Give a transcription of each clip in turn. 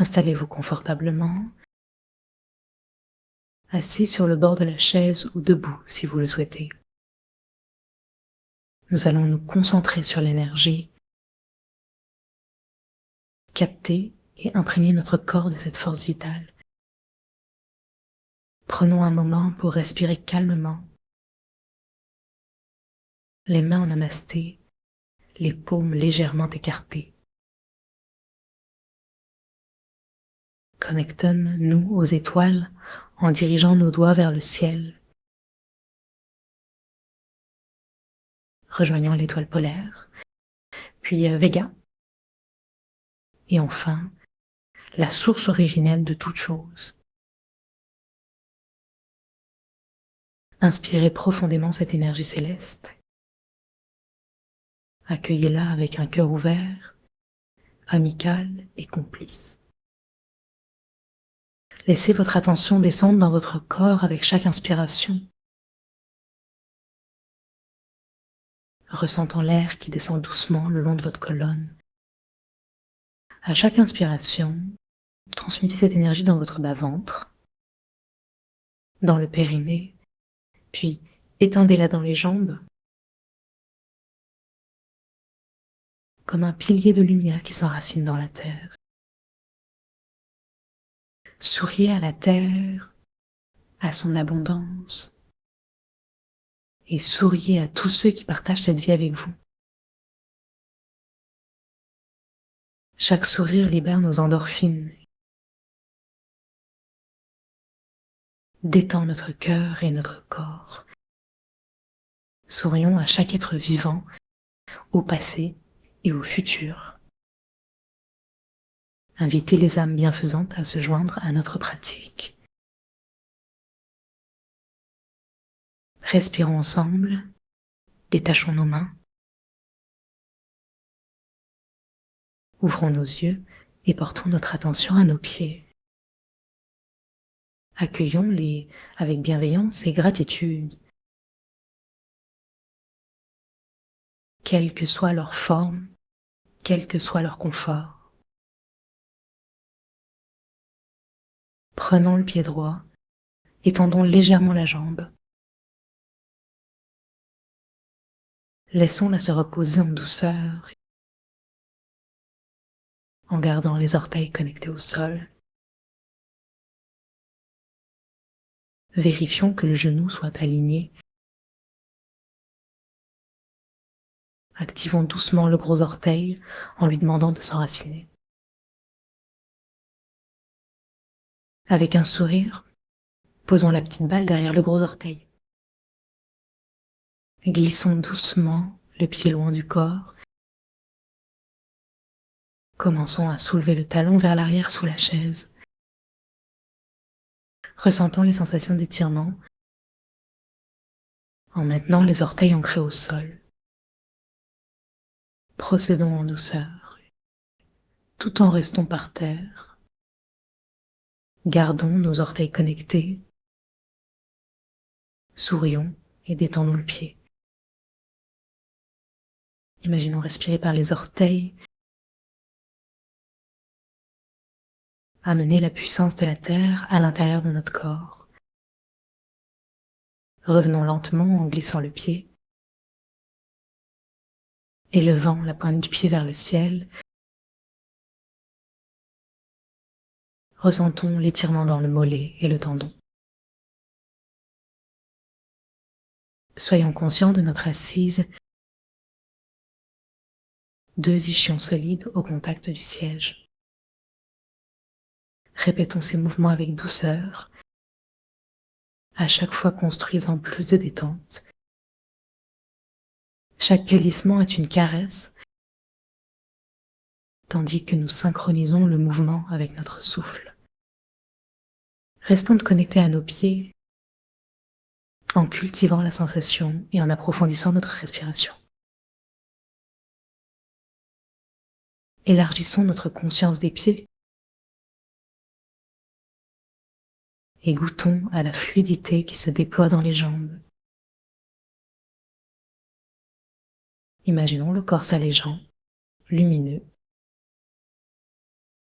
Installez-vous confortablement, assis sur le bord de la chaise ou debout si vous le souhaitez. Nous allons nous concentrer sur l'énergie, capter et imprégner notre corps de cette force vitale. Prenons un moment pour respirer calmement, les mains en namasté, les paumes légèrement écartées. Connectons-nous aux étoiles en dirigeant nos doigts vers le ciel. Rejoignons l'étoile polaire, puis Vega, et enfin, la source originelle de toute chose. Inspirez profondément cette énergie céleste. Accueillez-la avec un cœur ouvert, amical et complice. Laissez votre attention descendre dans votre corps avec chaque inspiration, ressentant l'air qui descend doucement le long de votre colonne. À chaque inspiration, transmettez cette énergie dans votre bas-ventre, dans le périnée, puis étendez-la dans les jambes, comme un pilier de lumière qui s'enracine dans la terre. Souriez à la terre, à son abondance, et souriez à tous ceux qui partagent cette vie avec vous. Chaque sourire libère nos endorphines, détend notre cœur et notre corps. Sourions à chaque être vivant, au passé et au futur. Invitez les âmes bienfaisantes à se joindre à notre pratique. Respirons ensemble, détachons nos mains, ouvrons nos yeux et portons notre attention à nos pieds. Accueillons-les avec bienveillance et gratitude. Quelle que soit leur forme, quel que soit leur confort. Prenons le pied droit, étendons légèrement la jambe. Laissons-la se reposer en douceur, en gardant les orteils connectés au sol. Vérifions que le genou soit aligné. Activons doucement le gros orteil en lui demandant de s'enraciner. Avec un sourire, posons la petite balle derrière le gros orteil. Glissons doucement le pied loin du corps. Commençons à soulever le talon vers l'arrière sous la chaise. Ressentons les sensations d'étirement en maintenant les orteils ancrés au sol. Procédons en douceur, tout en restant par terre. Gardons nos orteils connectés. Sourions et détendons le pied. Imaginons respirer par les orteils. Amener la puissance de la terre à l'intérieur de notre corps. Revenons lentement en glissant le pied. Élevant la pointe du pied vers le ciel. Ressentons l'étirement dans le mollet et le tendon. Soyons conscients de notre assise. 2 ischions solides au contact du siège. Répétons ces mouvements avec douceur, à chaque fois construisant plus de détente. Chaque glissement est une caresse, tandis que nous synchronisons le mouvement avec notre souffle. Restons connectés à nos pieds en cultivant la sensation et en approfondissant notre respiration. Élargissons notre conscience des pieds et goûtons à la fluidité qui se déploie dans les jambes. Imaginons le corps s'allégeant, lumineux,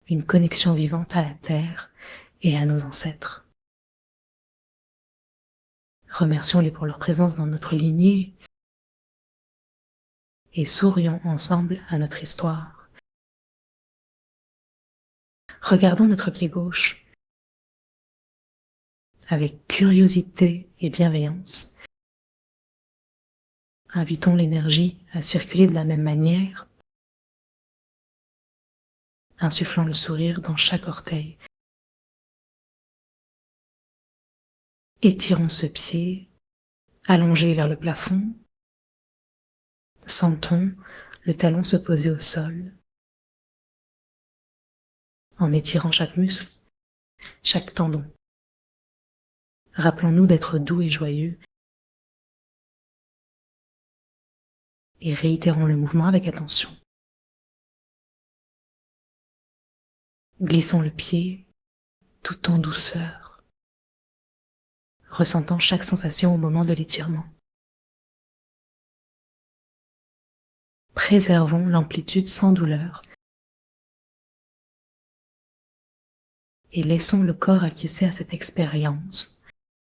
une connexion vivante à la terre et à nos ancêtres. Remercions-les pour leur présence dans notre lignée et sourions ensemble à notre histoire. Regardons notre pied gauche avec curiosité et bienveillance. Invitons l'énergie à circuler de la même manière, insufflant le sourire dans chaque orteil. Étirons ce pied, allongé vers le plafond. Sentons le talon se poser au sol. En étirant chaque muscle, chaque tendon. Rappelons-nous d'être doux et joyeux et réitérons le mouvement avec attention. Glissons le pied tout en douceur, ressentant chaque sensation au moment de l'étirement. Préservons l'amplitude sans douleur et laissons le corps acquiescer à cette expérience.